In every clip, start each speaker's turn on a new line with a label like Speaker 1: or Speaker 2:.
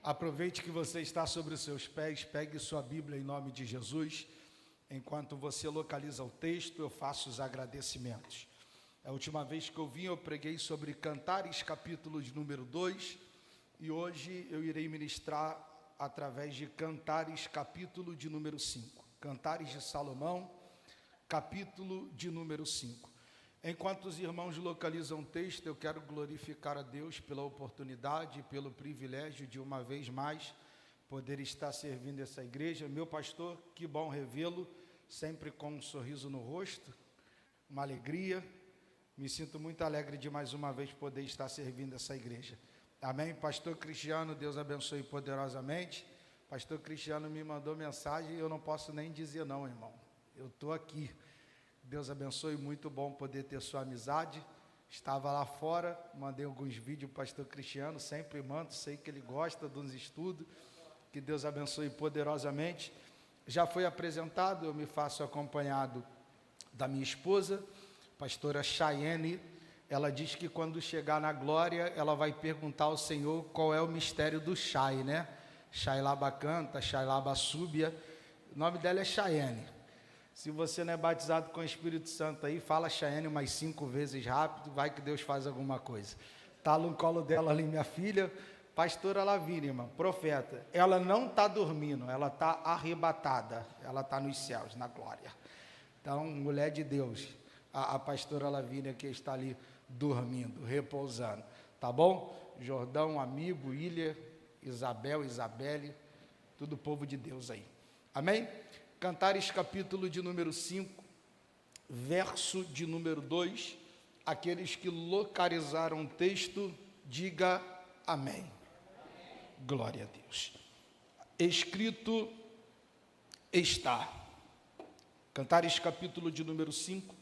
Speaker 1: Aproveite que você está sobre os seus pés, pegue sua Bíblia em nome de Jesus. Enquanto você localiza o texto, eu faço os agradecimentos. A última vez que eu vim, eu preguei sobre Cantares, capítulo de número 2, e hoje eu irei ministrar através de Cantares, capítulo de número 5. Cantares de Salomão, capítulo de número 5. Enquanto os irmãos localizam o texto, eu quero glorificar a Deus pela oportunidade, pelo privilégio de uma vez mais poder estar servindo essa igreja. Meu pastor, que bom revê-lo, sempre com um sorriso no rosto, uma alegria. Me sinto muito alegre de mais uma vez poder estar servindo essa igreja. Amém? Pastor Cristiano, Deus abençoe poderosamente. Pastor Cristiano me mandou mensagem e eu não posso nem dizer não, irmão. Eu estou aqui. Deus abençoe, muito bom poder ter sua amizade. Estava lá fora, mandei alguns vídeos para o pastor Cristiano, sempre mando, sei que ele gosta dos estudos. Que Deus abençoe poderosamente. Já foi apresentado, eu me faço acompanhado da minha esposa, pastora Chayene. Ela diz que quando chegar na glória, ela vai perguntar ao Senhor qual é o mistério do Chay, né? Shailaba canta, Shailaba súbia. O nome dela é Chayene. Se você não é batizado com o Espírito Santo aí, fala Chayene umas 5 vezes rápido, vai que Deus faz alguma coisa. Está no colo dela ali, minha filha, pastora Lavínia, irmã, profeta. Ela não está dormindo, ela está arrebatada, ela está nos céus, na glória. Então, mulher de Deus, a pastora Lavínia que está ali dormindo, repousando. Tá bom? Jordão, amigo, Ilha, Isabel, Isabelle, tudo o povo de Deus aí. Amém? Cantares, capítulo de número 5, verso de número 2. Aqueles que localizaram o texto, diga amém. Glória a Deus. Escrito está. Cantares, capítulo de número 5,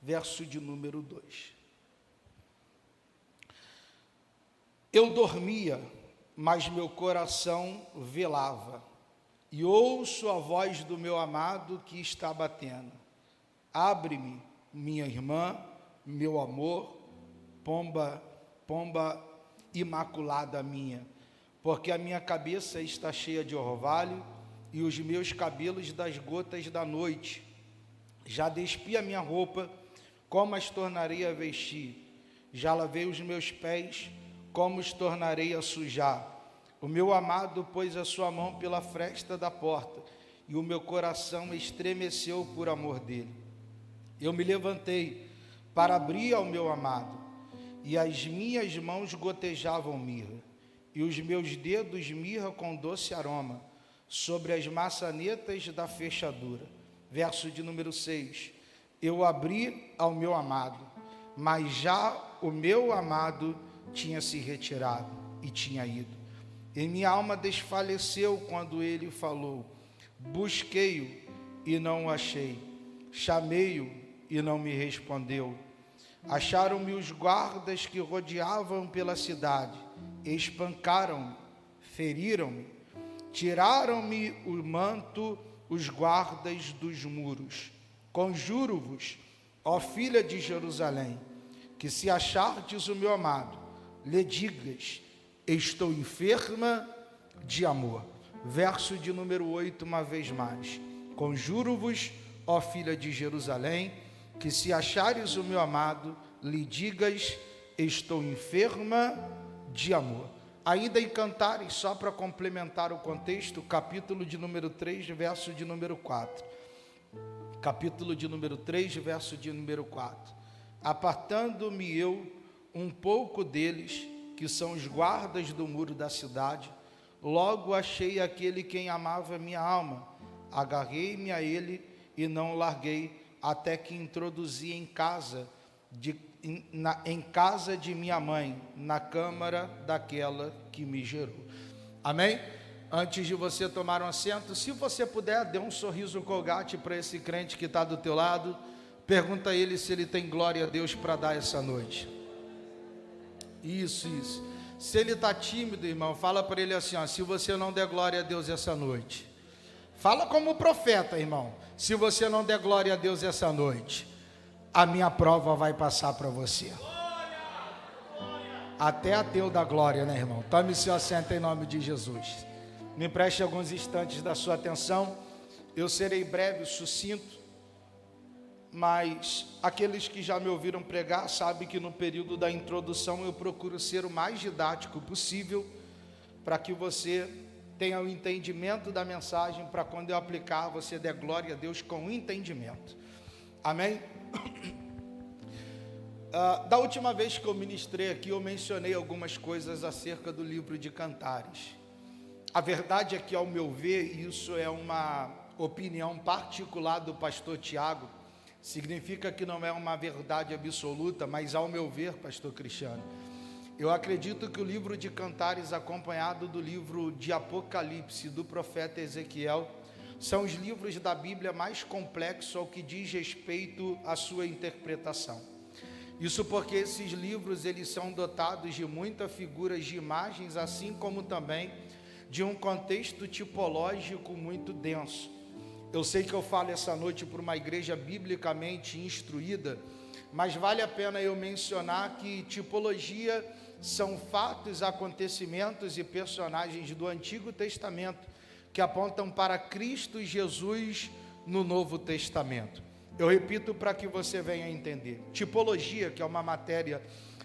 Speaker 1: verso de número 2. Eu dormia, mas meu coração velava, e ouço a voz do meu amado que está batendo. Abre-me, minha irmã, meu amor, pomba imaculada minha, porque a minha cabeça está cheia de orvalho e os meus cabelos das gotas da noite. Já despi a minha roupa, como as tornarei a vestir? Já lavei os meus pés, como os tornarei a sujar? O meu amado pôs a sua mão pela fresta da porta, e o meu coração estremeceu por amor dele. Eu me levantei para abrir ao meu amado, e as minhas mãos gotejavam mirra, e os meus dedos mirra com doce aroma, sobre as maçanetas da fechadura. Verso de número 6. Eu abri ao meu amado, mas já o meu amado tinha se retirado e tinha ido. E minha alma desfaleceu quando ele falou. Busquei-o e não o achei. Chamei-o e não me respondeu. Acharam-me os guardas que rodeavam pela cidade. Espancaram-me, feriram-me. Tiraram-me o manto os guardas dos muros. Conjuro-vos, ó filha de Jerusalém, que se achardes o meu amado, lhe digas: estou enferma de amor. Verso de número 8, uma vez mais. Conjuro-vos, ó filha de Jerusalém, que se achares o meu amado, lhe digas: estou enferma de amor. Ainda em Cantares, só para complementar o contexto, capítulo de número 3, verso de número 4. Capítulo de número 3, verso de número 4. Apartando-me eu um pouco deles, que são os guardas do muro da cidade, logo achei aquele quem amava minha alma, agarrei-me a ele e não o larguei, até que introduzi em casa de minha mãe, na câmara daquela que me gerou. Amém? Antes de você tomar um assento, se você puder, dê um sorriso colgate para esse crente que está do teu lado, pergunta a ele se ele tem glória a Deus para dar essa noite. Isso. Se ele está tímido, irmão, fala para ele assim, ó, se você não der glória a Deus essa noite. Fala como profeta, irmão. Se você não der glória a Deus essa noite, a minha prova vai passar para você. Até ateu da glória, né, irmão? Tome seu assento em nome de Jesus. Me preste alguns instantes da sua atenção. Eu serei breve, sucinto, mas aqueles que já me ouviram pregar sabem que no período da introdução eu procuro ser o mais didático possível para que você tenha o entendimento da mensagem, para quando eu aplicar, você dê glória a Deus com entendimento. Amém? Da última vez que eu ministrei aqui, eu mencionei algumas coisas acerca do livro de Cantares. A verdade é que, ao meu ver, isso é uma opinião particular do pastor Tiago. Significa que não é uma verdade absoluta, mas ao meu ver, pastor Cristiano, eu acredito que o livro de Cantares, acompanhado do livro de Apocalipse, do profeta Ezequiel, são os livros da Bíblia mais complexos ao que diz respeito à sua interpretação. Isso porque esses livros, eles são dotados de muitas figuras de imagens, assim como também de um contexto tipológico muito denso. Eu sei que eu falo essa noite para uma igreja biblicamente instruída, mas vale a pena eu mencionar que tipologia são fatos, acontecimentos e personagens do Antigo Testamento que apontam para Cristo Jesus no Novo Testamento. Eu repito para que você venha entender. Tipologia, que é uma matéria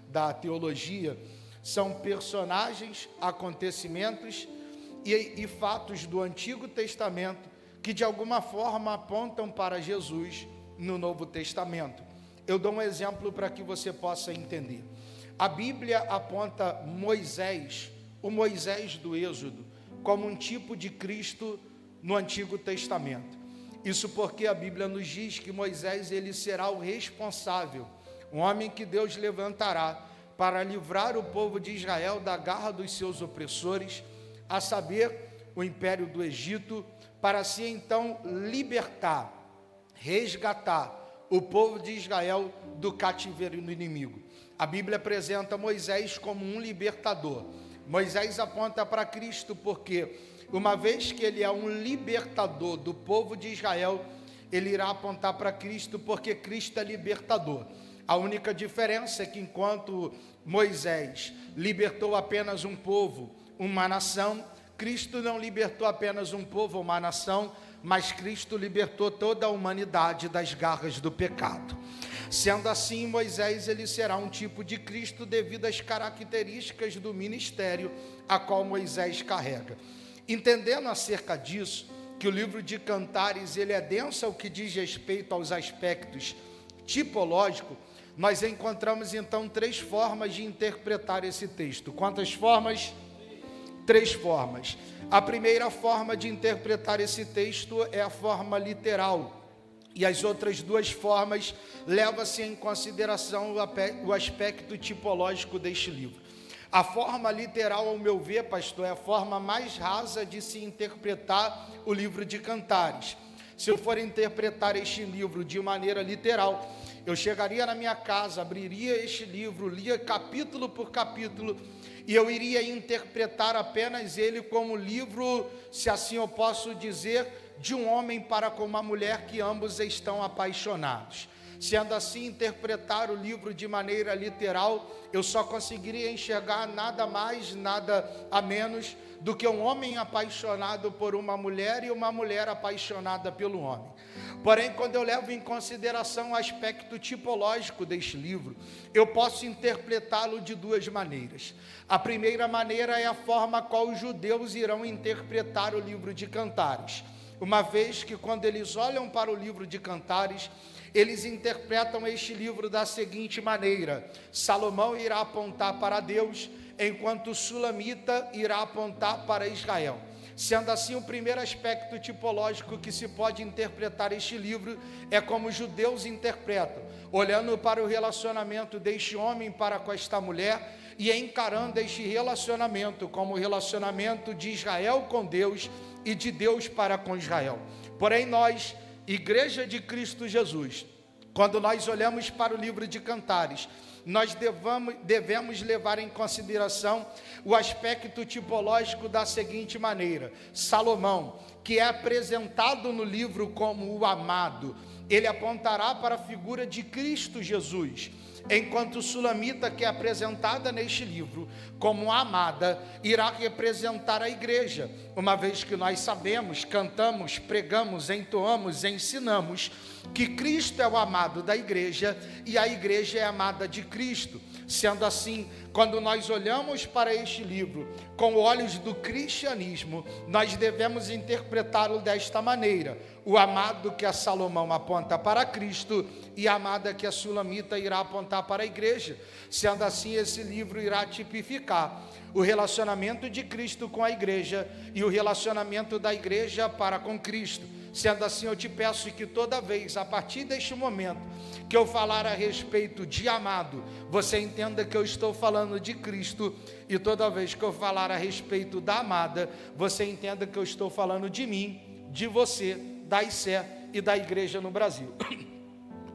Speaker 1: da teologia, são personagens, acontecimentos e fatos do Antigo Testamento que de alguma forma apontam para Jesus no Novo Testamento. Eu dou um exemplo para que você possa entender. A Bíblia aponta Moisés, o Moisés do Êxodo, como um tipo de Cristo no Antigo Testamento. Isso porque a Bíblia nos diz que Moisés, ele será o responsável, um homem que Deus levantará para livrar o povo de Israel da garra dos seus opressores, a saber, o império do Egito, para assim então libertar, resgatar o povo de Israel do cativeiro do inimigo. A Bíblia apresenta Moisés como um libertador. Moisés aponta para Cristo porque, uma vez que ele é um libertador do povo de Israel, ele irá apontar para Cristo porque Cristo é libertador. A única diferença é que enquanto Moisés libertou apenas um povo, uma nação, Cristo não libertou apenas um povo, uma nação, mas Cristo libertou toda a humanidade das garras do pecado. Sendo assim, Moisés, ele será um tipo de Cristo devido às características do ministério a qual Moisés carrega. Entendendo acerca disso, que o livro de Cantares, ele é denso ao que diz respeito aos aspectos tipológicos, nós encontramos então 3 formas de interpretar esse texto. Quantas formas? 3 formas. A primeira forma de interpretar esse texto é a forma literal, e as outras 2 formas levam-se em consideração o aspecto tipológico deste livro. A forma literal, ao meu ver, pastor, é a forma mais rasa de se interpretar o livro de Cantares. Se eu for interpretar este livro de maneira literal, eu chegaria na minha casa, abriria este livro, lia capítulo por capítulo, e eu iria interpretar apenas ele como livro, se assim eu posso dizer, de um homem para com uma mulher que ambos estão apaixonados. Sendo assim, interpretar o livro de maneira literal, eu só conseguiria enxergar nada mais, nada a menos do que um homem apaixonado por uma mulher e uma mulher apaixonada pelo homem. Porém, quando eu levo em consideração o aspecto tipológico deste livro, eu posso interpretá-lo de 2 maneiras. A primeira maneira é a forma qual os judeus irão interpretar o livro de Cantares. Uma vez que quando eles olham para o livro de Cantares, eles interpretam este livro da seguinte maneira: Salomão irá apontar para Deus, enquanto o Sulamita irá apontar para Israel. Sendo assim, o primeiro aspecto tipológico que se pode interpretar este livro é como os judeus interpretam, olhando para o relacionamento deste homem para com esta mulher e encarando este relacionamento como o relacionamento de Israel com Deus e de Deus para com Israel. Porém, nós, Igreja de Cristo Jesus, quando nós olhamos para o livro de Cantares, nós devemos levar em consideração o aspecto tipológico da seguinte maneira: Salomão, que é apresentado no livro como o amado, ele apontará para a figura de Cristo Jesus. enquanto Sulamita, que é apresentada neste livro como a amada, irá representar a igreja, uma vez que nós sabemos, cantamos, pregamos, entoamos, ensinamos que Cristo é o amado da igreja e a igreja é amada de Cristo. Sendo assim, quando nós olhamos para este livro com olhos do cristianismo, nós devemos interpretá-lo desta maneira: o amado que é Salomão aponta para Cristo e a amada que é Sulamita irá apontar para a igreja. Sendo assim, esse livro irá tipificar o relacionamento de Cristo com a igreja e o relacionamento da igreja para com Cristo. Sendo assim, eu te peço que toda vez, a partir deste momento, que eu falar a respeito de amado, você entenda que eu estou falando de Cristo, e toda vez que eu falar a respeito da amada, você entenda que eu estou falando de mim, de você, da ICE e da igreja no Brasil.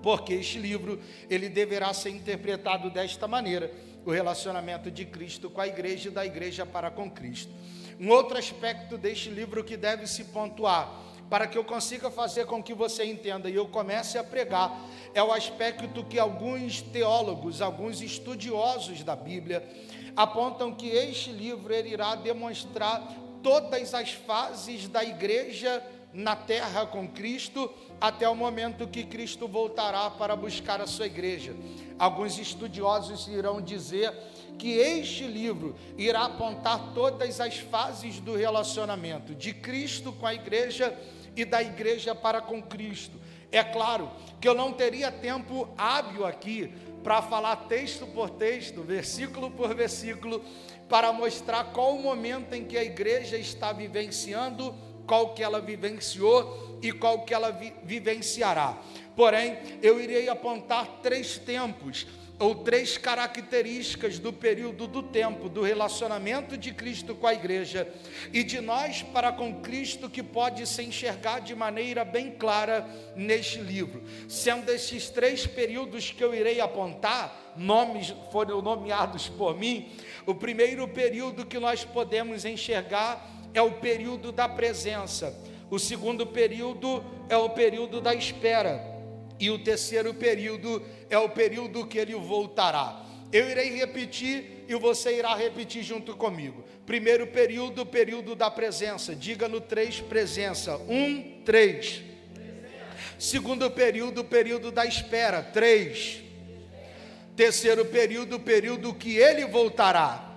Speaker 1: Porque este livro, ele deverá ser interpretado desta maneira: o relacionamento de Cristo com a igreja e da igreja para com Cristo. Um outro aspecto deste livro que deve se pontuar, para que eu consiga fazer com que você entenda e eu comece a pregar, é o aspecto que alguns teólogos, alguns estudiosos da Bíblia, apontam que este livro ele irá demonstrar todas as fases da igreja na terra com Cristo, até o momento que Cristo voltará para buscar a sua igreja. Alguns estudiosos irão dizer que este livro irá apontar todas as fases do relacionamento de Cristo com a igreja e da igreja para com Cristo. É claro que eu não teria tempo hábil aqui para falar texto por texto, versículo por versículo, para mostrar qual o momento em que a igreja está vivenciando, qual que ela vivenciou e qual que ela vivenciará. Porém, eu irei apontar 3 tempos, ou 3 características do período do tempo, do relacionamento de Cristo com a igreja e de nós para com Cristo, que pode se enxergar de maneira bem clara neste livro. Sendo esses 3 períodos que eu irei apontar, nomes foram nomeados por mim. O primeiro período que nós podemos enxergar é o período da presença. O segundo período é o período da espera. E o terceiro período é o período que ele voltará. Eu irei repetir e você irá repetir junto comigo. Primeiro período, o período da presença. Diga no 3, presença. 1, 3. Segundo período, o período da espera. 3. Terceiro período, o período que ele voltará.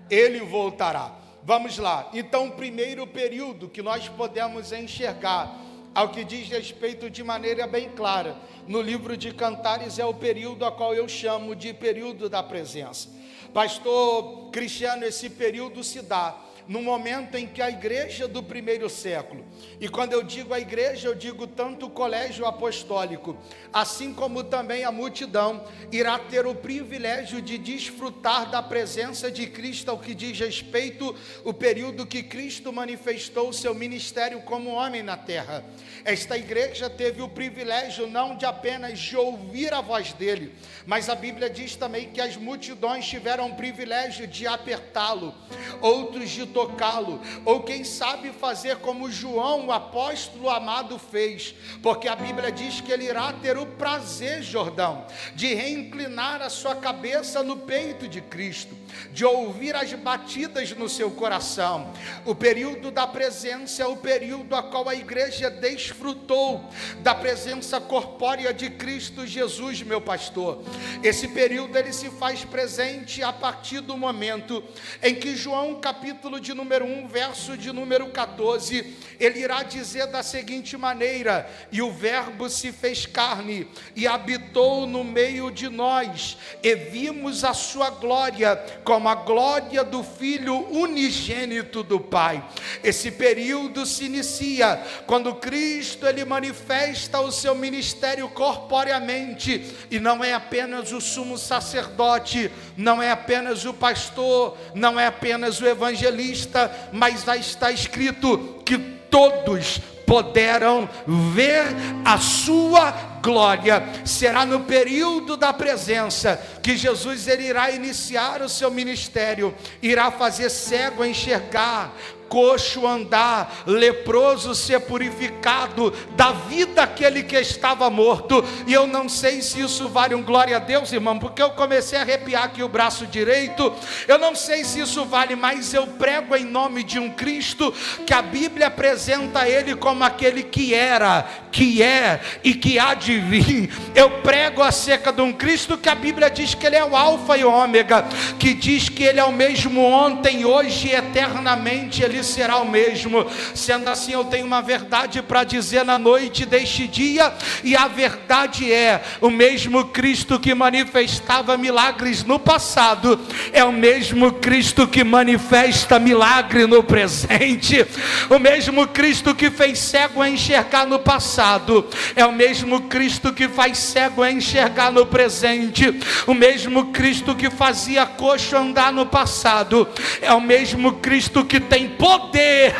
Speaker 1: Ele voltará. Vamos lá. Então, o primeiro período que nós podemos enxergar, ao que diz respeito de maneira bem clara, no livro de Cantares, é o período a qual eu chamo de período da presença. Pastor Cristiano, esse período se dá no momento em que a igreja do primeiro século, e quando eu digo a igreja, eu digo tanto o colégio apostólico, assim como também a multidão, irá ter o privilégio de desfrutar da presença de Cristo, ao que diz respeito o período que Cristo manifestou o seu ministério como homem na terra. Esta igreja teve o privilégio não de apenas de ouvir a voz dele, mas a Bíblia diz também que as multidões tiveram o privilégio de apertá-lo, outros de tocá-lo, ou quem sabe fazer como João, o apóstolo amado, fez, porque a Bíblia diz que ele irá ter o prazer, Jordão, de reinclinar a sua cabeça no peito de Cristo, de ouvir as batidas no seu coração. O período da presença é o período a qual a igreja desfrutou da presença corpórea de Cristo Jesus, meu pastor. Esse período ele se faz presente a partir do momento em que João, capítulo de número 1, verso de número 14, ele irá dizer da seguinte maneira: e o verbo se fez carne e habitou no meio de nós, e vimos a sua glória, como a glória do Filho unigênito do Pai. Esse período se inicia quando Cristo ele manifesta o seu ministério corporeamente, e não é apenas o sumo sacerdote, não é apenas o pastor, não é apenas o evangelista, mas já está escrito que todos poderão ver a sua glória. Será no período da presença que Jesus ele irá iniciar o seu ministério, irá fazer cego enxergar, coxo andar, leproso ser purificado, da vida aquele que estava morto. E eu não sei se isso vale um glória a Deus, irmão, porque eu comecei a arrepiar aqui o braço direito. Eu não sei se isso vale, mas eu prego em nome de um Cristo que a Bíblia apresenta ele como aquele que era, que é e que há de vir. Eu prego acerca de um Cristo que a Bíblia diz que ele é o alfa e o ômega, que diz que ele é o mesmo ontem, hoje e eternamente ele será o mesmo. Sendo assim, eu tenho uma verdade para dizer na noite deste dia, e a verdade é: o mesmo Cristo que manifestava milagres no passado é o mesmo Cristo que manifesta milagre no presente. O mesmo Cristo que fez cego a enxergar no passado é o mesmo Cristo que faz cego a enxergar no presente. O mesmo Cristo que fazia coxo andar no passado é o mesmo Cristo que tem poder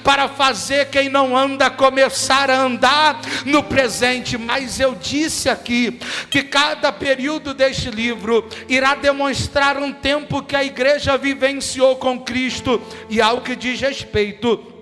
Speaker 1: para fazer quem não anda começar a andar no presente. Mas eu disse aqui que cada período deste livro irá demonstrar um tempo que a igreja vivenciou com Cristo, e ao que diz respeito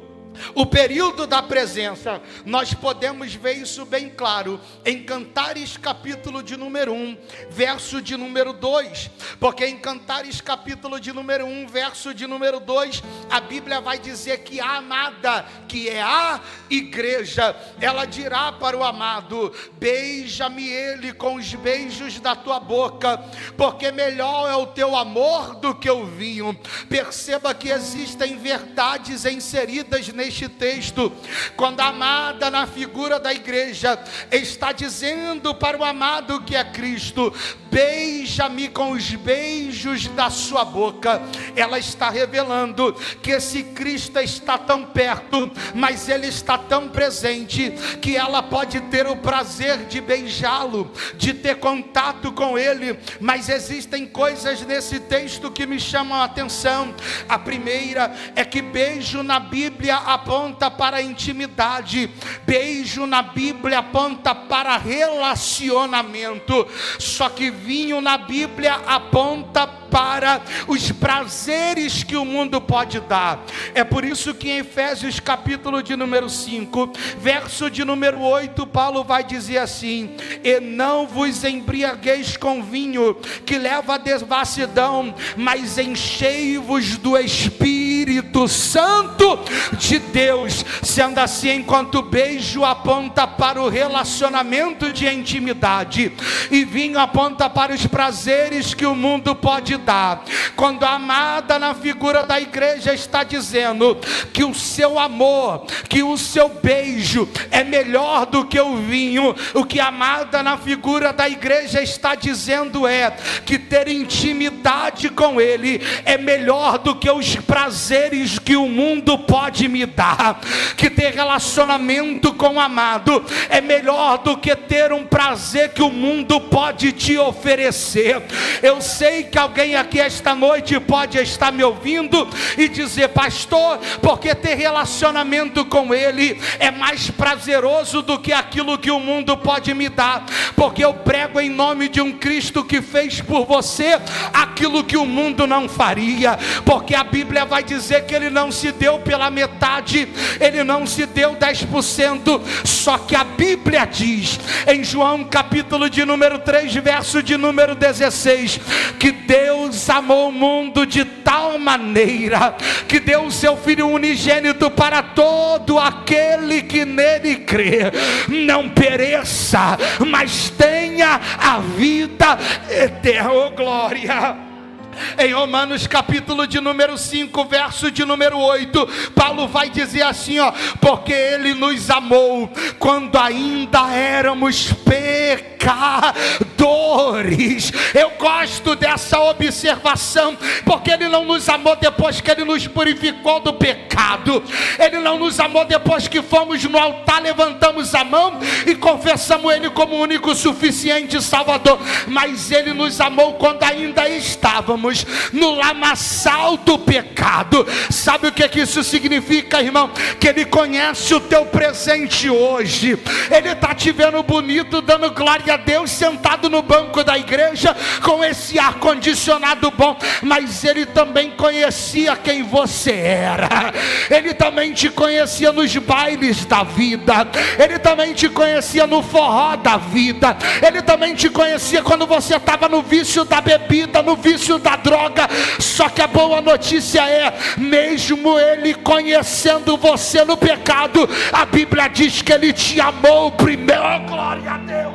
Speaker 1: o período da presença, nós podemos ver isso bem claro em Cantares capítulo de número 1, verso de número 2, porque em Cantares capítulo de número 1, verso de número 2, a Bíblia vai dizer que a amada, que é a igreja, ela dirá para o amado: beija-me ele com os beijos da tua boca, porque melhor é o teu amor do que o vinho. Perceba que existem verdades inseridas neste texto, quando a amada, na figura da igreja, está dizendo para o amado que é Cristo: beija-me com os beijos da sua boca. Ela está revelando que esse Cristo está tão perto, mas ele está tão presente, que ela pode ter o prazer de beijá-lo, de ter contato com ele. Mas existem coisas nesse texto que me chamam a atenção. A primeira é que beijo na Bíblia aponta para a intimidade, beijo na Bíblia aponta para relacionamento, só que vinho na Bíblia aponta para os prazeres que o mundo pode dar. É por isso que em Efésios capítulo de número 5, verso de número 8, Paulo vai dizer assim: e não vos embriagueis com vinho, que leva à devassidão, mas enchei-vos do Espírito Santo de Deus. Sendo assim, enquanto o beijo aponta para o relacionamento de intimidade, e vinho aponta para os prazeres que o mundo pode dar, quando a amada, na figura da igreja, está dizendo que o seu amor, que o seu beijo é melhor do que o vinho, o que a amada, na figura da igreja, está dizendo é que ter intimidade com ele é melhor do que os prazeres que o mundo pode me dar, que ter relacionamento com o amado é melhor do que ter um prazer que o mundo pode te oferecer. Eu sei que alguém aqui esta noite pode estar me ouvindo e dizer: pastor, porque ter relacionamento com ele é mais prazeroso do que aquilo que o mundo pode me dar, porque eu prego em nome de um Cristo que fez por você aquilo que o mundo não faria, porque a Bíblia vai dizer que ele não se deu pela metade, ele não se deu 10%, só que a Bíblia diz em João capítulo de número 3, verso de número 16, que Deus amou o mundo de tal maneira que deu o seu Filho unigênito para todo aquele que nele crê, não pereça, mas tenha a vida eterna. Oh, glória! Em Romanos capítulo de número 5, verso de número 8, Paulo vai dizer assim, porque ele nos amou quando ainda éramos pecadores. Eu gosto dessa observação, porque ele não nos amou depois que ele nos purificou do pecado, ele não nos amou depois que fomos no altar, levantamos a mão e confessamos ele como único, suficiente Salvador, mas ele nos amou quando ainda estávamos no lamaçal do pecado. Sabe o que isso significa, irmão? Que ele conhece o teu presente hoje, ele está te vendo bonito, dando glória a Deus, sentado sentado no banco da igreja com esse ar-condicionado bom, mas Ele também conhecia quem você era. Ele também te conhecia nos bailes da vida, Ele também te conhecia no forró da vida, Ele também te conhecia quando você estava no vício da bebida, no vício da droga. Só que a boa notícia é, mesmo Ele conhecendo você no pecado, a Bíblia diz que Ele te amou primeiro. Oh, glória a Deus.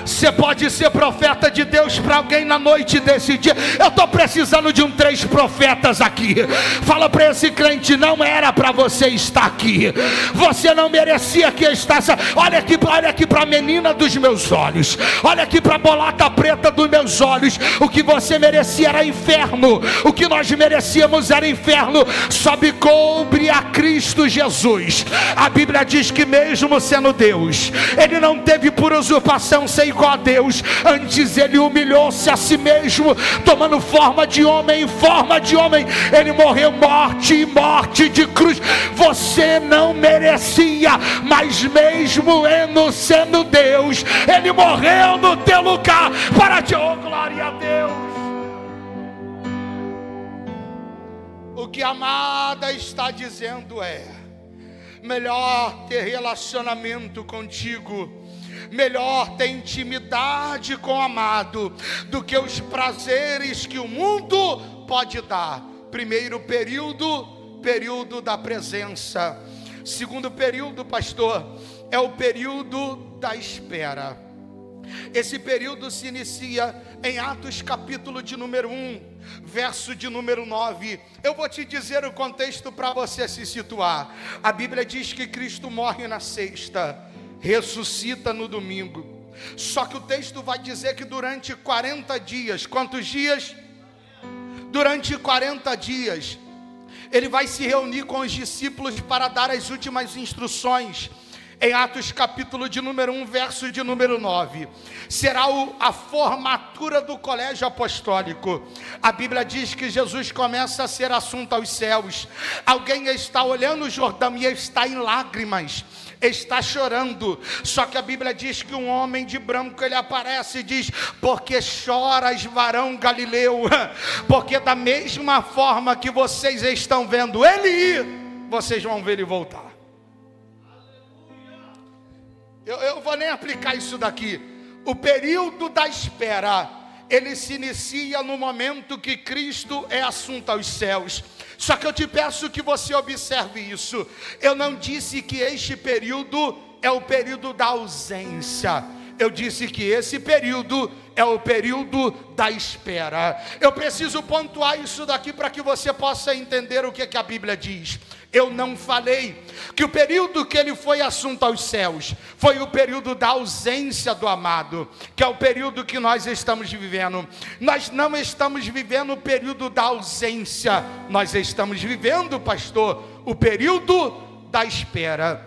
Speaker 1: Você pode ser profeta de Deus para alguém na noite desse dia. Eu estou precisando de 3 profetas aqui. Fala para esse crente: não era para você estar aqui, você não merecia que eu estivesse. Olha aqui para a menina dos meus olhos, olha aqui para a bolota preta dos meus olhos. O que você merecia era inferno, o que nós merecíamos era inferno. Sob coube a Cristo Jesus. A Bíblia diz que mesmo sendo Deus, Ele não teve por usurpação ser igual a Deus. Antes Ele humilhou-se a si mesmo, tomando forma de homem, em forma de homem Ele morreu morte de cruz. Você não merecia, mas mesmo sendo Deus, Ele morreu no teu lugar para te... Oh, glória a Deus. O que a amada está dizendo é: melhor ter relacionamento contigo, melhor ter intimidade com o amado do que os prazeres que o mundo pode dar. Primeiro período da presença. Segundo período, pastor, é o período da espera. Esse período se inicia em Atos capítulo de número 1, verso de número 9. Eu vou te dizer o contexto para você se situar. A Bíblia diz que Cristo morre na sexta, ressuscita no domingo. Só que o texto vai dizer que durante 40 dias, quantos dias? Durante 40 dias, Ele vai se reunir com os discípulos para dar as últimas instruções. Em Atos capítulo de número 1, verso de número 9, será a formatura do colégio apostólico. A Bíblia diz que Jesus começa a ser assunto aos céus. Alguém está olhando o Jordão e está em lágrimas, está chorando. Só que a Bíblia diz que um homem de branco, ele aparece e diz: porque choras, varão Galileu? Porque da mesma forma que vocês estão vendo Ele ir, vocês vão ver Ele voltar. Eu vou nem aplicar isso daqui. O período da espera, ele se inicia no momento que Cristo é assunto aos céus. Só que eu te peço que você observe isso. Eu não disse que este período é o período da ausência. Eu disse que esse período é o período da espera. Eu preciso pontuar isso daqui para que você possa entender o que a Bíblia diz. Eu não falei que o período que Ele foi assunto aos céus foi o período da ausência do amado, que é o período que nós estamos vivendo. Nós não estamos vivendo o período da ausência, nós estamos vivendo, pastor, o período da espera.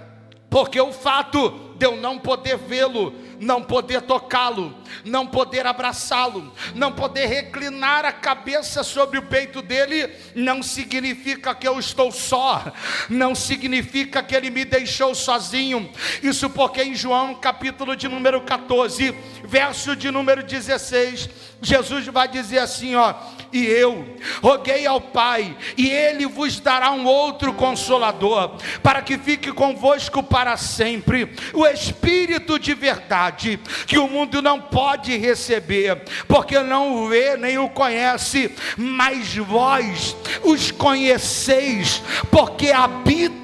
Speaker 1: Porque o fato de eu não poder vê-lo, não poder tocá-lo, não poder abraçá-lo, não poder reclinar a cabeça sobre o peito dele, não significa que eu estou só, não significa que ele me deixou sozinho. Isso porque em João capítulo de número 14, verso de número 16, Jesus vai dizer assim, ó: e eu roguei ao Pai, e Ele vos dará um outro Consolador, para que fique convosco para sempre, o Espírito de verdade, que o mundo não pode receber, porque não o vê nem o conhece, mas vós os conheceis, porque habita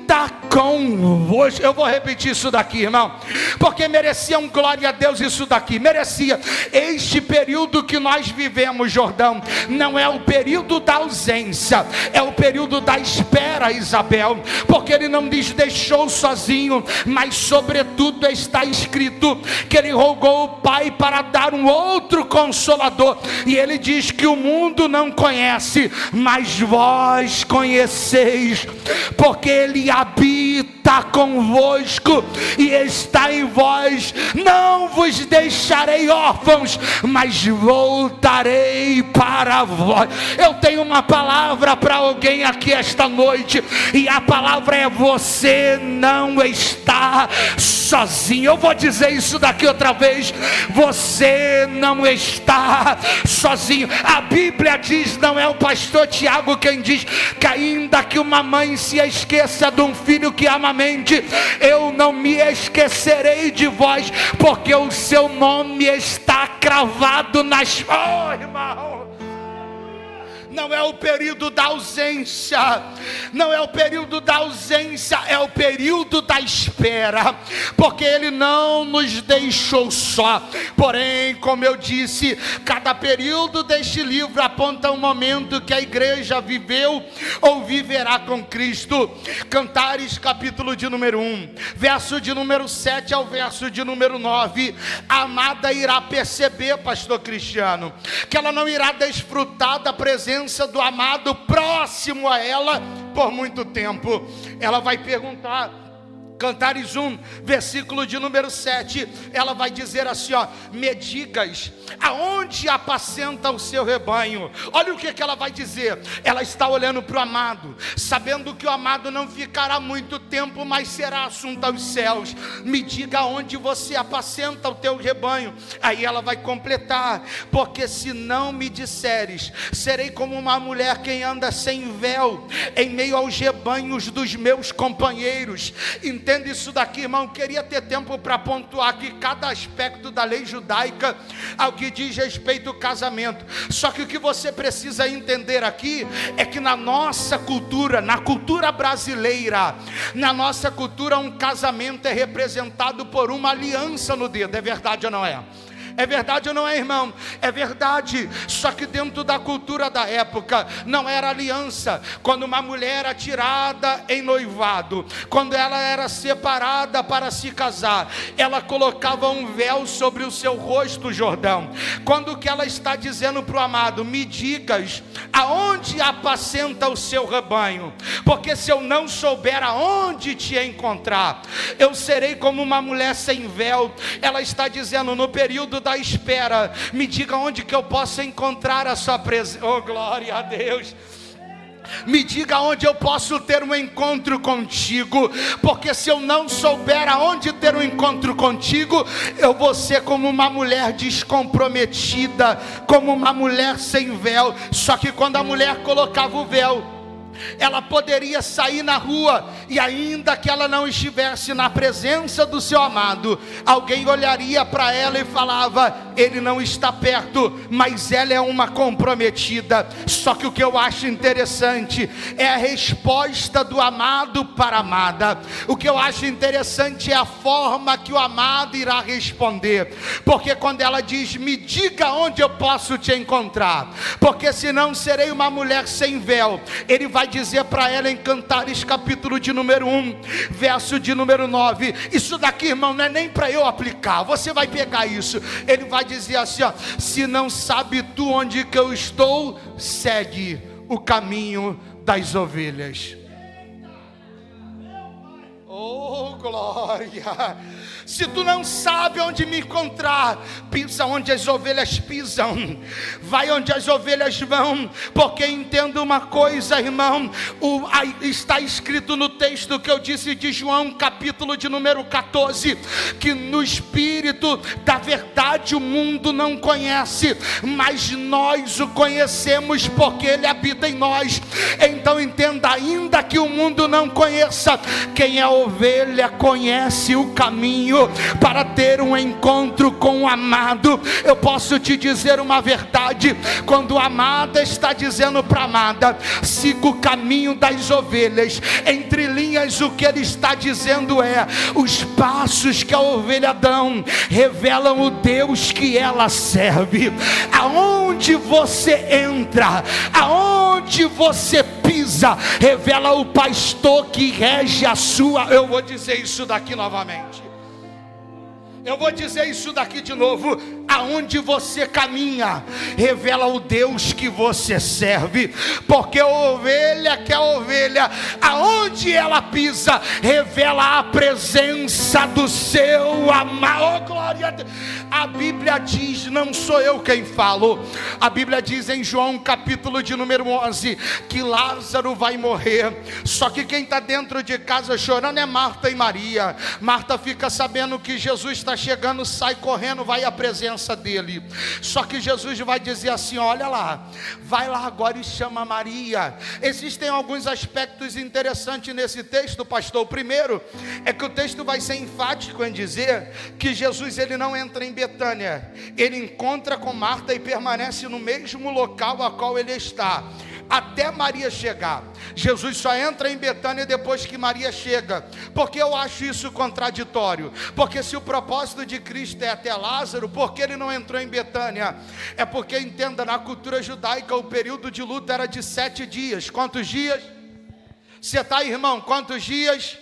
Speaker 1: convosco. Eu vou repetir isso daqui, irmão, porque merecia um glória a Deus isso daqui, merecia. Este período que nós vivemos, Jordão, não é o período da ausência, é o período da espera, Isabel, porque Ele não nos deixou sozinho, mas sobretudo está escrito que Ele rogou o Pai para dar um outro Consolador, e Ele diz que o mundo não conhece, mas vós conheceis, porque Ele habita convosco e está em vós. Não vos deixarei órfãos, mas voltarei para vós. Eu tenho uma palavra para alguém aqui esta noite, e a palavra é: você não está só. sozinho. Eu vou dizer isso daqui outra vez: você não está sozinho. A Bíblia diz, não é o pastor Tiago quem diz, que ainda que uma mãe se esqueça de um filho que amamente, eu não me esquecerei de vós, porque o seu nome está cravado nas... Oh, irmão! Não é o período da ausência, não é o período da ausência, é o período da espera, porque Ele não nos deixou só. Porém, como eu disse, cada período deste livro aponta um momento que a igreja viveu ou viverá com Cristo. Cantares, capítulo de número 1, verso de número 7 ao verso de número 9. A amada irá perceber, pastor Cristiano, que ela não irá desfrutar da presença do amado próximo a ela por muito tempo. Ela vai perguntar, Cantares 1, versículo de número 7, ela vai dizer assim, ó: me digas, aonde apacenta o seu rebanho? Olha o que ela vai dizer. Ela está olhando para o amado, sabendo que o amado não ficará muito tempo, mas será assunto aos céus. Me diga aonde você apacenta o teu rebanho. Aí ela vai completar: porque se não me disseres, serei como uma mulher que anda sem véu, em meio aos rebanhos dos meus companheiros. Entende isso daqui, irmão? Queria ter tempo para pontuar aqui cada aspecto da lei judaica ao que diz respeito ao casamento. Só que o que você precisa entender aqui é que na nossa cultura, na cultura brasileira, na nossa cultura, um casamento é representado por uma aliança no dedo. É verdade ou não é? É verdade ou não é, irmão? É verdade. Só que dentro da cultura da época não era aliança. Quando uma mulher era tirada em noivado, quando ela era separada para se casar, ela colocava um véu sobre o seu rosto, Jordão. Quando que ela está dizendo para o amado: me digas aonde apacenta o seu rebanho, porque se eu não souber aonde te encontrar, eu serei como uma mulher sem véu. Ela está dizendo, no período da espera, me diga onde que eu posso encontrar a sua presença. Oh, glória a Deus! Me diga onde eu posso ter um encontro contigo, porque se eu não souber aonde ter um encontro contigo, eu vou ser como uma mulher descomprometida, como uma mulher sem véu. Só que quando a mulher colocava o véu, ela poderia sair na rua, e ainda que ela não estivesse na presença do seu amado, alguém olharia para ela e falava: ele não está perto, mas ela é uma comprometida. Só que o que eu acho interessante é a resposta do amado para a amada. O que eu acho interessante é a forma que o amado irá responder, porque quando ela diz: me diga onde eu posso te encontrar, porque senão serei uma mulher sem véu, ele vai dizer para ela em Cantares, capítulo de número 1, verso de número 9. Isso daqui, irmão, não é nem para eu aplicar, você vai pegar isso. Ele vai dizer assim, ó: se não sabe tu onde que eu estou, segue o caminho das ovelhas. Oh, glória! Se tu não sabe onde me encontrar, pisa onde as ovelhas pisam, vai onde as ovelhas vão, porque entenda uma coisa, irmão, está escrito no texto que eu disse de João, capítulo de número 14, que no Espírito da verdade o mundo não conhece, mas nós o conhecemos porque Ele habita em nós. Então entenda, ainda que o mundo não conheça, quem é ovelha conhece o caminho para ter um encontro com o amado. Eu posso te dizer uma verdade: quando a amada está dizendo para a amada: siga o caminho das ovelhas, entre linhas o que ele está dizendo é: os passos que a ovelha dão revelam o Deus que ela serve. Aonde você entra, aonde você pisa, revela o pastor que rege a sua... Eu vou dizer isso daqui novamente. Eu vou dizer isso daqui de novo: aonde você caminha, revela o Deus que você serve, porque a ovelha que é ovelha ovelha, aonde ela pisa, revela a presença do seu amado. Oh, glória a Deus. A Bíblia diz, não sou eu quem falo, a Bíblia diz em João capítulo de número 11, que Lázaro vai morrer, só que quem está dentro de casa chorando é Marta e Maria. Marta fica sabendo que Jesus está chegando, sai correndo, vai à presença dele, só que Jesus vai dizer assim: olha lá, vai lá agora e chama Maria. Existem alguns aspectos interessantes nesse texto, pastor. O primeiro é que o texto vai ser enfático em dizer que Jesus ele não entra em Betânia, ele encontra com Marta e permanece no mesmo local a qual ele está, até Maria chegar. Jesus só entra em Betânia depois que Maria chega. Porque eu acho isso contraditório? Porque se o propósito de Cristo é até Lázaro, por que ele não entrou em Betânia? É porque, entenda, na cultura judaica o período de luto era de 7 dias. Quantos dias? Você está aí, irmão? Quantos dias?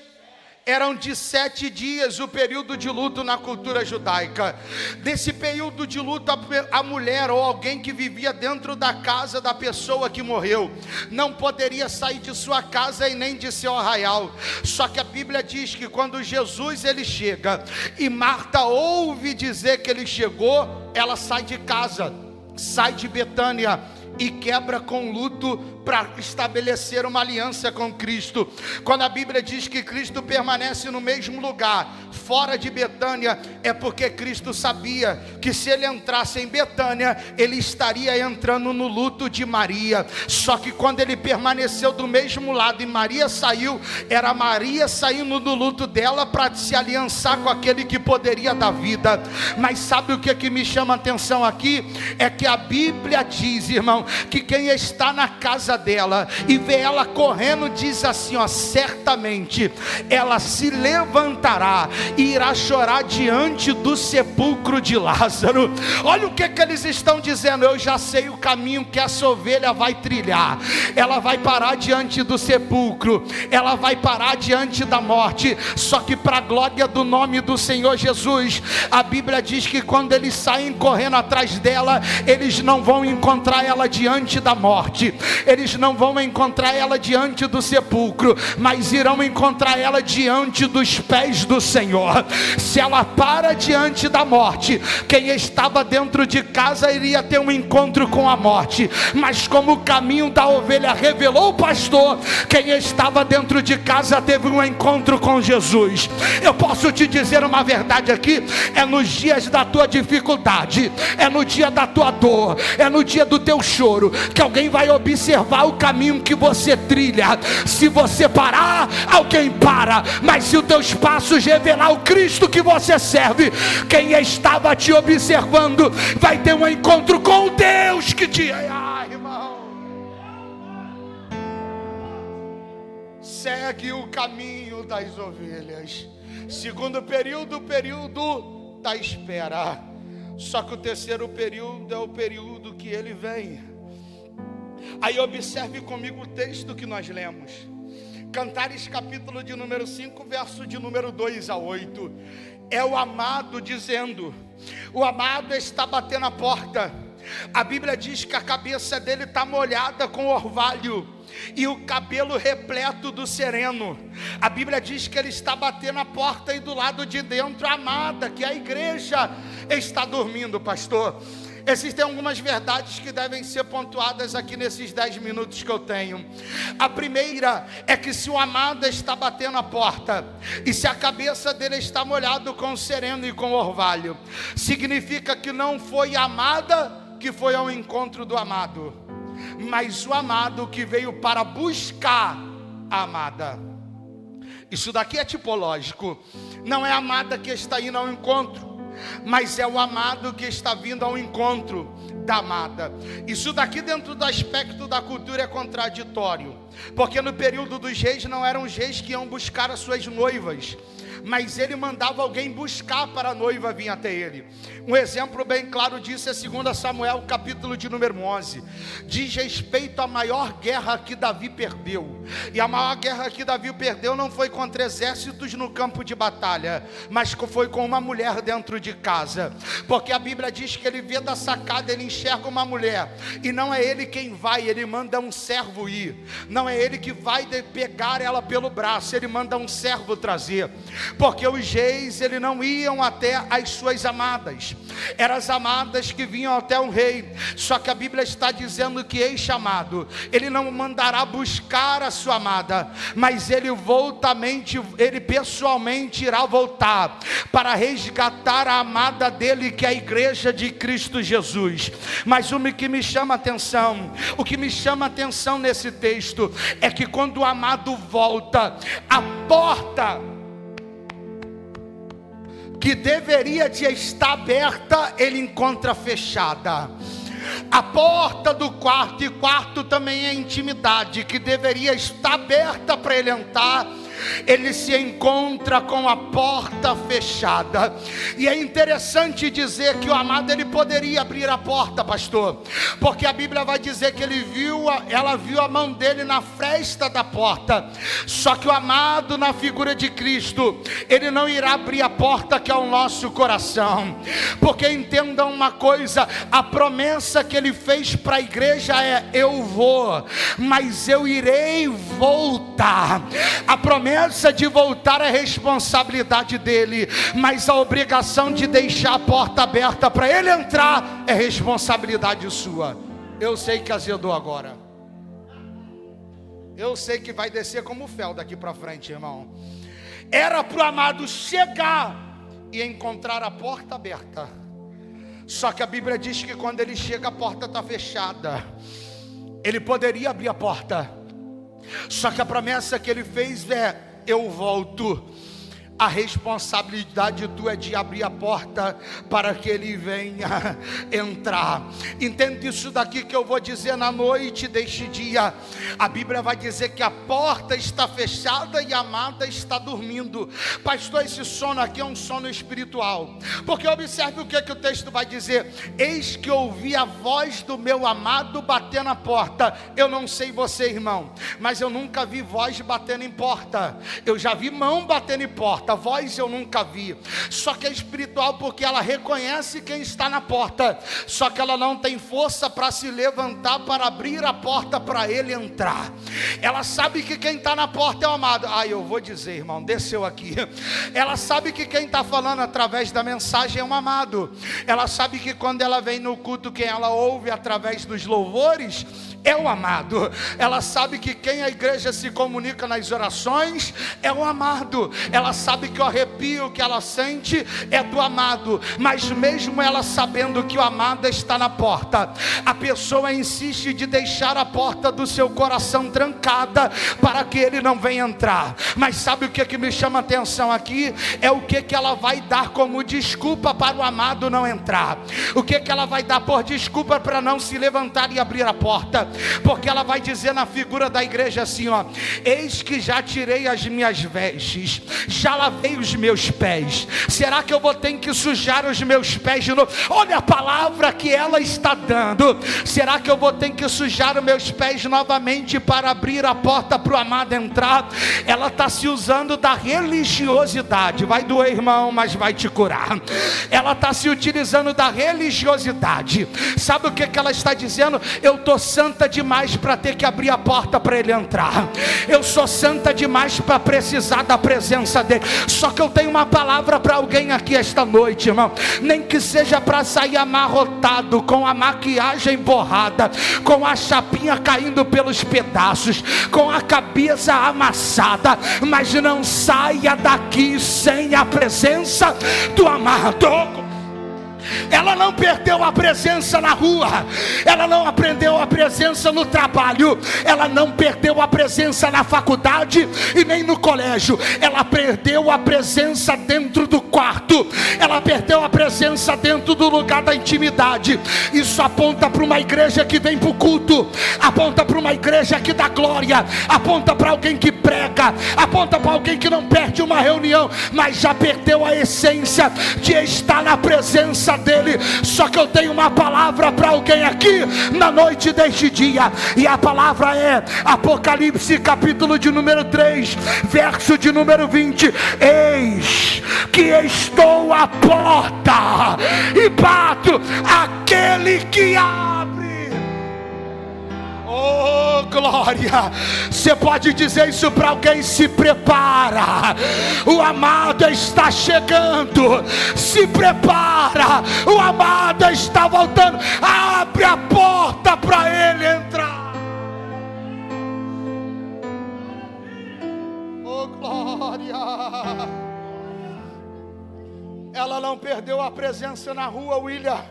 Speaker 1: Eram de 7 dias o período de luto na cultura judaica. Nesse período de luto, a mulher ou alguém que vivia dentro da casa da pessoa que morreu não poderia sair de sua casa e nem de seu arraial. Só que a Bíblia diz que quando Jesus ele chega e Marta ouve dizer que ele chegou, ela sai de casa, sai de Betânia e quebra com luto para estabelecer uma aliança com Cristo. Quando a Bíblia diz que Cristo permanece no mesmo lugar, fora de Betânia, é porque Cristo sabia que se ele entrasse em Betânia, ele estaria entrando no luto de Maria. Só que quando ele permaneceu do mesmo lado e Maria saiu, era Maria saindo do luto dela para se aliançar com aquele que poderia dar vida. Mas sabe o que me chama a atenção aqui? É que a Bíblia diz, irmão, que quem está na casa dela e vê ela correndo, diz assim, ó: certamente ela se levantará e irá chorar diante do sepulcro de Lázaro. Olha o que eles estão dizendo: eu já sei o caminho que essa ovelha vai trilhar. Ela vai parar diante do sepulcro, ela vai parar diante da morte. Só que para a glória do nome do Senhor Jesus, a Bíblia diz que quando eles saem correndo atrás dela, eles não vão encontrar ela diante da morte, eles não vão encontrar ela diante do sepulcro, mas irão encontrar ela diante dos pés do Senhor. Se ela para diante da morte, quem estava dentro de casa iria ter um encontro com a morte, mas como o caminho da ovelha revelou o pastor, quem estava dentro de casa teve um encontro com Jesus. Eu posso te dizer uma verdade aqui: é nos dias da tua dificuldade, é no dia da tua dor, é no dia do teu choro, que alguém vai observar o caminho que você trilha. Se você parar, alguém para, mas se os teus passos revelar o Cristo que você serve, quem estava te observando vai ter um encontro com Deus que te... Ai, irmão, segue o caminho das ovelhas. Segundo período, o período da espera. Só que o terceiro período é o período que ele vem. Aí observe comigo o texto que nós lemos. Cantares capítulo de número 5, verso de número 2 a 8. É o amado dizendo, o amado está batendo a porta. A Bíblia diz que a cabeça dele está molhada com orvalho e o cabelo repleto do sereno. A Bíblia diz que ele está batendo a porta e do lado de dentro a amada, que a igreja, está dormindo, pastor. Existem algumas verdades que devem ser pontuadas aqui nesses 10 minutos que eu tenho. A primeira é que se o amado está batendo a porta e se a cabeça dele está molhado com o sereno e com o orvalho, significa que não foi a amada que foi ao encontro do amado, mas o amado que veio para buscar a amada. Isso daqui é tipológico. Não é a amada que está indo ao encontro, mas é o amado que está vindo ao encontro da amada. Isso daqui dentro do aspecto da cultura é contraditório, porque no período dos reis não eram os reis que iam buscar as suas noivas, mas ele mandava alguém buscar para a noiva vir até ele. Um exemplo bem claro disso é 2 Samuel, capítulo de número 11. Diz respeito à maior guerra que Davi perdeu. E a maior guerra que Davi perdeu não foi contra exércitos no campo de batalha, mas foi com uma mulher dentro de casa. Porque a Bíblia diz que ele vê da sacada, ele enxerga uma mulher, e não é ele quem vai, ele manda um servo ir. Não é ele que vai pegar ela pelo braço, ele manda um servo trazer. Porque os reis, eles não iam até as suas amadas, eram as amadas que vinham até o rei. Só que a Bíblia está dizendo que este amado, ele não mandará buscar a sua amada, mas ele pessoalmente irá voltar para resgatar a amada dele, que é a igreja de Cristo Jesus. Mas o que me chama a atenção nesse texto é que quando o amado volta, a porta que deveria de estar aberta, ele encontra fechada. A porta do quarto, e quarto também é intimidade, que deveria estar aberta para ele entrar, ele se encontra com a porta fechada. E é interessante dizer que o amado, ele poderia abrir a porta, pastor, porque a Bíblia vai dizer que ela viu a mão dele na fresta da porta. Só que o amado, na figura de Cristo, ele não irá abrir a porta que é o nosso coração. Porque entendam uma coisa, a promessa que ele fez para a igreja é: eu vou, mas eu irei voltar. A promessa de voltar é responsabilidade dele, mas a obrigação de deixar a porta aberta para ele entrar é responsabilidade sua. Eu sei que azedou agora, eu sei que vai descer como fel daqui para frente, irmão. Era para o amado chegar e encontrar a porta aberta, só que a Bíblia diz que quando ele chega, a porta está fechada. Ele poderia abrir a porta, só que a promessa que ele fez é: eu volto. A responsabilidade tua é de abrir a porta para que ele venha entrar. Entende isso daqui que eu vou dizer na noite deste dia. A Bíblia vai dizer que a porta está fechada e a amada está dormindo. Pastor, esse sono aqui é um sono espiritual, porque observe o que o texto vai dizer: eis que ouvi a voz do meu amado bater na porta. Eu não sei você, irmão, mas eu nunca vi voz batendo em porta. Eu já vi mão batendo em porta, a voz eu nunca vi. Só que é espiritual, porque ela reconhece quem está na porta, só que ela não tem força para se levantar para abrir a porta para ele entrar. Ela sabe que quem está na porta é o amado. Eu vou dizer, irmão, desceu aqui. Ela sabe que quem está falando através da mensagem é um amado. Ela sabe que quando ela vem no culto, quem ela ouve através dos louvores é o amado. Ela sabe que quem a igreja se comunica nas orações é o amado. Ela sabe que o arrepio que ela sente é do amado. Mas mesmo ela sabendo que o amado está na porta, a pessoa insiste de deixar a porta do seu coração trancada para que ele não venha entrar. Mas sabe o que me chama a atenção aqui? É o que ela vai dar como desculpa para o amado não entrar. O que ela vai dar por desculpa para não se levantar e abrir a porta? Porque ela vai dizer na figura da igreja assim, eis que já tirei as minhas vestes, já lavei os meus pés. Será que eu vou ter que sujar os meus pés de novo? Olha a palavra que ela está dando. Será que eu vou ter que sujar os meus pés novamente para abrir a porta para o amado entrar? Ela está se usando da religiosidade. Vai doer, irmão, mas vai te curar. Ela está se utilizando da religiosidade. Sabe o que ela está dizendo? Eu estou santa demais para ter que abrir a porta para ele entrar. Eu sou santa demais para precisar da presença dele. Só que eu tenho uma palavra para alguém aqui esta noite, irmão. Nem que seja para sair amarrotado, com a maquiagem borrada, com a chapinha caindo pelos pedaços, com a cabeça amassada, mas não saia daqui sem a presença do amado. Ela não perdeu a presença na rua, ela não aprendeu a presença no trabalho, ela não perdeu a presença na faculdade e nem no colégio. Ela perdeu a presença dentro do quarto, ela perdeu a presença dentro do lugar da intimidade. Isso aponta para uma igreja que vem para o culto, aponta para uma igreja que dá glória, aponta para alguém que prega, aponta para alguém que não perde uma reunião, mas já perdeu a essência de estar na presença dele. Só que eu tenho uma palavra para alguém aqui na noite deste dia, e a palavra é Apocalipse capítulo de número 3, verso de número 20: eis que estou à porta e bato, aquele que abre. Oh, glória! Você pode dizer isso para alguém: se prepara, o amado está chegando, se prepara, o amado está voltando. Abre a porta para ele entrar. Oh, glória! Ela não perdeu a presença na rua, William.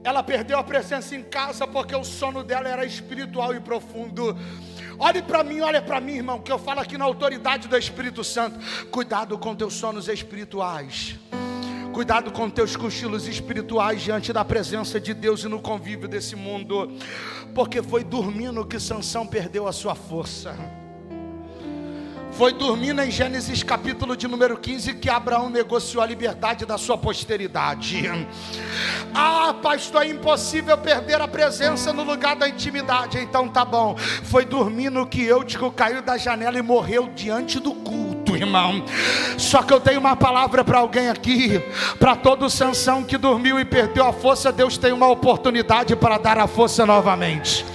Speaker 1: Ela perdeu a presença em casa porque o sono dela era espiritual e profundo. Olhe para mim, irmão, que eu falo aqui na autoridade do Espírito Santo. Cuidado com teus sonos espirituais. Cuidado com teus cochilos espirituais diante da presença de Deus e no convívio desse mundo. Porque foi dormindo que Sansão perdeu a sua força. Foi dormindo em Gênesis capítulo de número 15 que Abraão negociou a liberdade da sua posteridade. Ah, pastor, é impossível perder a presença no lugar da intimidade. Então tá bom. Foi dormindo que Eutico caiu da janela e morreu diante do culto, irmão. Só que eu tenho uma palavra para alguém aqui. Para todo Sansão que dormiu e perdeu a força, Deus tem uma oportunidade para dar a força novamente.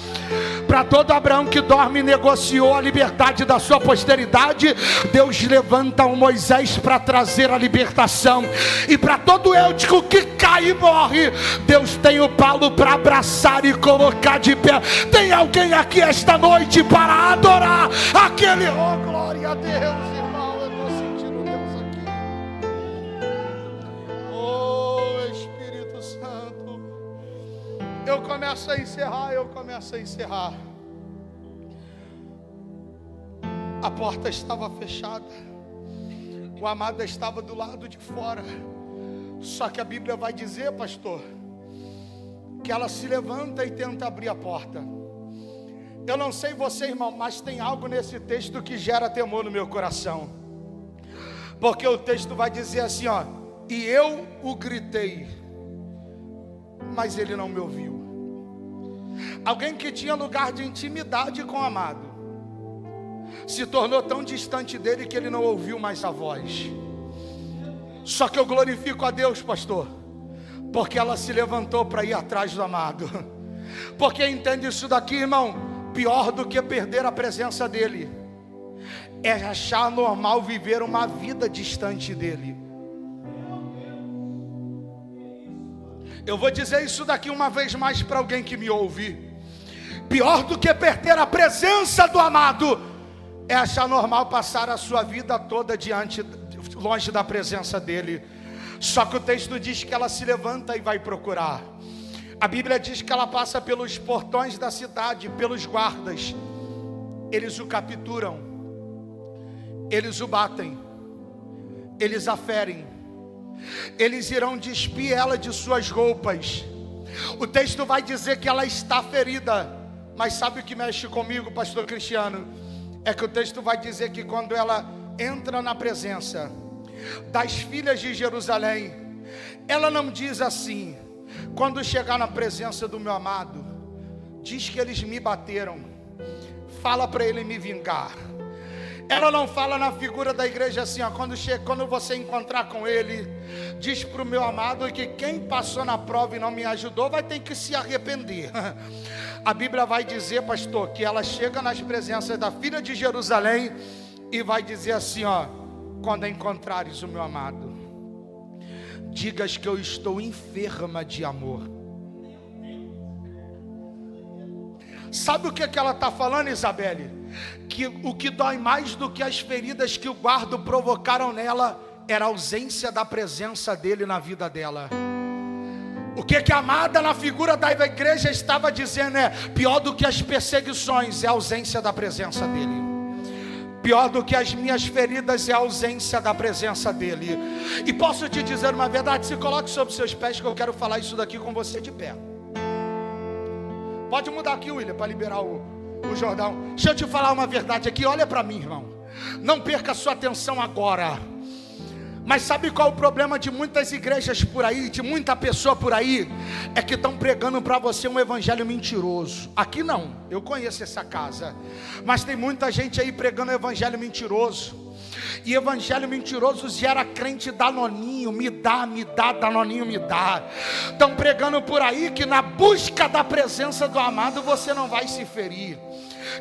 Speaker 1: Para todo Abraão que dorme e negociou a liberdade da sua posteridade, Deus levanta um Moisés para trazer a libertação. E para todo Eutico que cai e morre, Deus tem o Paulo para abraçar e colocar de pé. Tem alguém aqui esta noite para adorar aquele... Oh, glória a Deus, irmão. Eu estou sentindo Deus aqui. Oh, Espírito Santo. Eu começo a encerrar. A porta estava fechada, o amado estava do lado de fora. Só que a Bíblia vai dizer, pastor, que ela se levanta e tenta abrir a porta. Eu não sei você, irmão, mas tem algo nesse texto que gera temor no meu coração. Porque o texto vai dizer assim, ó: e eu o gritei, mas ele não me ouviu. Alguém que tinha lugar de intimidade com o amado se tornou tão distante dele que ele não ouviu mais a voz. Só que eu glorifico a Deus, pastor, porque ela se levantou para ir atrás do amado. Porque entende isso daqui, irmão? Pior do que perder a presença dele é achar normal viver uma vida distante dele. Eu vou dizer isso daqui uma vez mais para alguém que me ouve. Pior do que perder a presença do amado é achar normal passar a sua vida toda longe da presença dele. Só que o texto diz que ela se levanta e vai procurar. A Bíblia diz que ela passa pelos portões da cidade, pelos guardas. Eles o capturam, eles o batem, eles a ferem, eles irão despir ela de suas roupas. O texto vai dizer que ela está ferida. Mas sabe o que mexe comigo, pastor Cristiano? É que o texto vai dizer que quando ela entra na presença das filhas de Jerusalém, ela não diz assim: quando chegar na presença do meu amado, diz que eles me bateram, fala para ele me vingar. Ela não fala na figura da igreja assim, ó: quando você encontrar com ele, diz para o meu amado que quem passou na prova e não me ajudou vai ter que se arrepender. A Bíblia vai dizer, pastor, que ela chega nas presenças da filha de Jerusalém e vai dizer assim, ó: quando encontrares o meu amado, digas que eu estou enferma de amor. Sabe o que ela está falando, Isabelle? Que o que dói mais do que as feridas que o guarda provocaram nela era a ausência da presença dele na vida dela. O que a amada na figura da igreja estava dizendo é: pior do que as perseguições é a ausência da presença dele. Pior do que as minhas feridas é a ausência da presença dele. E posso te dizer uma verdade? Se coloque sobre os seus pés, que eu quero falar isso daqui com você de pé. Pode mudar aqui, William, para liberar o Jordão. Deixa eu te falar uma verdade aqui, olha para mim, irmão. Não perca a sua atenção agora. Mas sabe qual é o problema de muitas igrejas por aí, de muita pessoa por aí? É que estão pregando para você um evangelho mentiroso. Aqui não, eu conheço essa casa. Mas tem muita gente aí pregando um evangelho mentiroso. E evangelho mentiroso gera crente danoninho, me dá, danoninho me dá. Estão pregando por aí que na busca da presença do amado você não vai se ferir,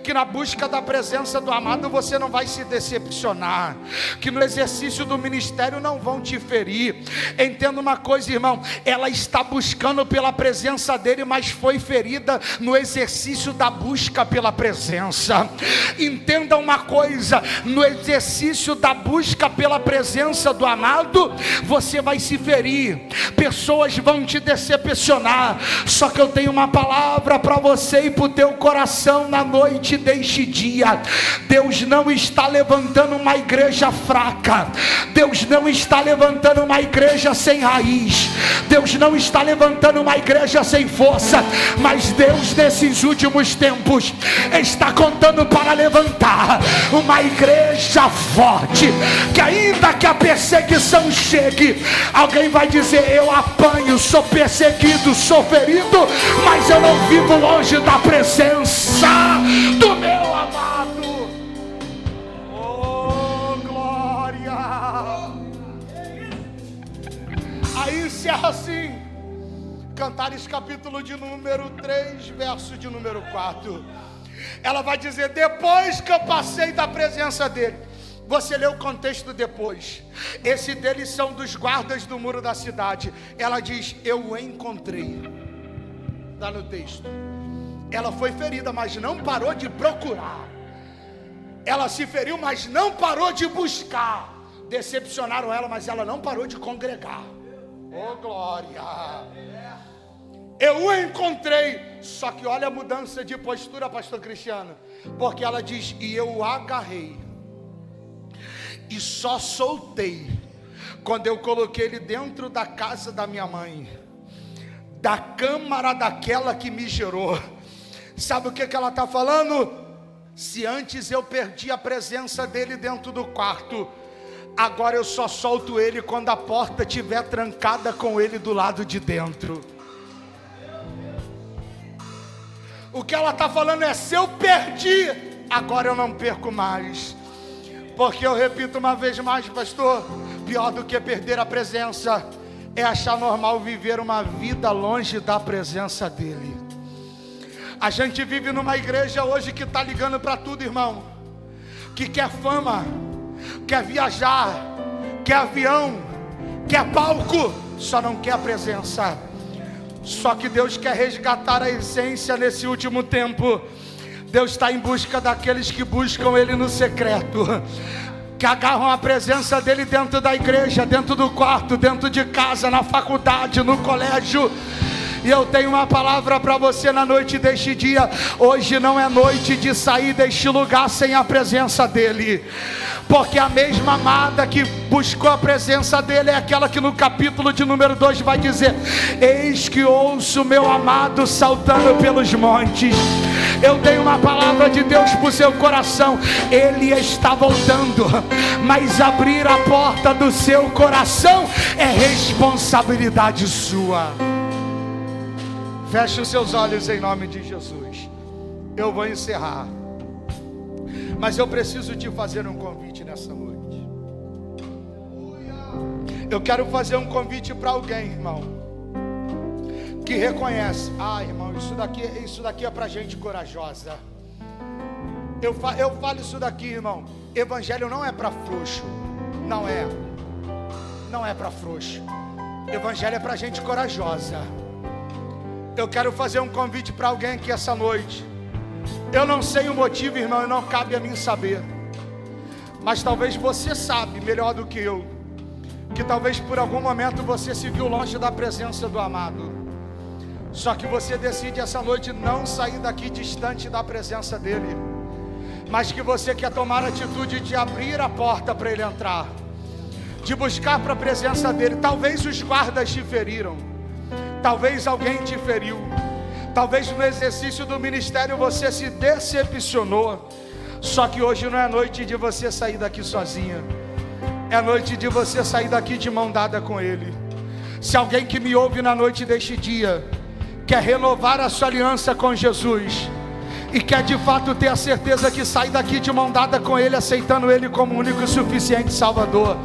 Speaker 1: que na busca da presença do amado você não vai se decepcionar, que no exercício do ministério não vão te ferir. Entenda uma coisa, irmão, ela está buscando pela presença dele, mas foi ferida no exercício da busca pela presença. Entenda uma coisa, no exercício da busca pela presença do amado, você vai se ferir, pessoas vão te decepcionar. Só que eu tenho uma palavra para você e para o teu coração na noite deste dia. Deus não está levantando uma igreja fraca, Deus não está levantando uma igreja sem raiz, Deus não está levantando uma igreja sem força, mas Deus nesses últimos tempos está contando para levantar uma igreja forte, que ainda que a perseguição chegue, alguém vai dizer: eu apanho, sou perseguido, sou ferido, mas eu não vivo longe da presença do meu amado. Oh, glória! Aí encerra assim, Cantares capítulo de número 3, verso de número 4. Ela vai dizer: depois que eu passei da presença dele. Você lê o contexto depois. Esse deles são dos guardas do muro da cidade. Ela diz: eu o encontrei. Está no texto. Ela foi ferida, mas não parou de procurar. Ela se feriu, mas não parou de buscar. Decepcionaram ela, mas ela não parou de congregar. Oh, glória! Eu o encontrei. Só que olha a mudança de postura, pastor Cristiano. Porque ela diz: e eu o agarrei. E só soltei quando eu coloquei ele dentro da casa da minha mãe, da câmara daquela que me gerou. Sabe o que ela está falando? Se antes eu perdi a presença dele dentro do quarto, agora eu só solto ele quando a porta estiver trancada com ele do lado de dentro. O que ela está falando é: se eu perdi, agora eu não perco mais. Porque eu repito uma vez mais, pastor, pior do que perder a presença é achar normal viver uma vida longe da presença dele. A gente vive numa igreja hoje que está ligando para tudo, irmão, que quer fama, quer viajar, quer avião, quer palco, só não quer a presença. Só que Deus quer resgatar a essência nesse último tempo. Deus está em busca daqueles que buscam ele no secreto, que agarram a presença dele dentro da igreja, dentro do quarto, dentro de casa, na faculdade, no colégio. E eu tenho uma palavra para você na noite deste dia. Hoje não é noite de sair deste lugar sem a presença dele, porque a mesma amada que buscou a presença dele é aquela que no capítulo de número 2 vai dizer: eis que ouço meu amado saltando pelos montes. Eu tenho uma palavra de Deus para o seu coração. Ele está voltando, mas abrir a porta do seu coração é responsabilidade sua. Feche os seus olhos em nome de Jesus. Eu vou encerrar, mas eu preciso te fazer um convite nessa noite. Eu quero fazer um convite para alguém, irmão, que reconhece: irmão, isso daqui é para gente corajosa. Eu falo isso daqui, irmão. Evangelho não é para frouxo. Não é para frouxo. Evangelho é para gente corajosa. Eu quero fazer um convite para alguém aqui essa noite. Eu não sei o motivo, irmão, e não cabe a mim saber, mas talvez você sabe melhor do que eu, que talvez por algum momento você se viu longe da presença do amado. Só que você decide essa noite não sair daqui distante da presença dele, mas que você quer tomar a atitude de abrir a porta para ele entrar, de buscar para a presença dele. Talvez os guardas te feriram, talvez alguém te feriu, talvez no exercício do ministério você se decepcionou. Só que hoje não é noite de você sair daqui sozinha, é noite de você sair daqui de mão dada com ele. Se alguém que me ouve na noite deste dia quer renovar a sua aliança com Jesus e quer de fato ter a certeza que sai daqui de mão dada com ele, aceitando ele como único e suficiente Salvador,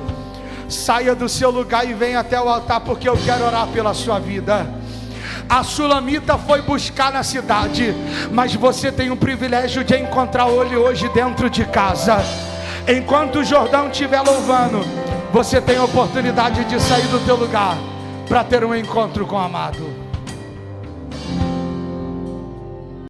Speaker 1: saia do seu lugar e venha até o altar, porque eu quero orar pela sua vida. A Sulamita foi buscar na cidade, mas você tem o privilégio de encontrar ele hoje dentro de casa. Enquanto o Jordão estiver louvando, você tem a oportunidade de sair do teu lugar para ter um encontro com o amado.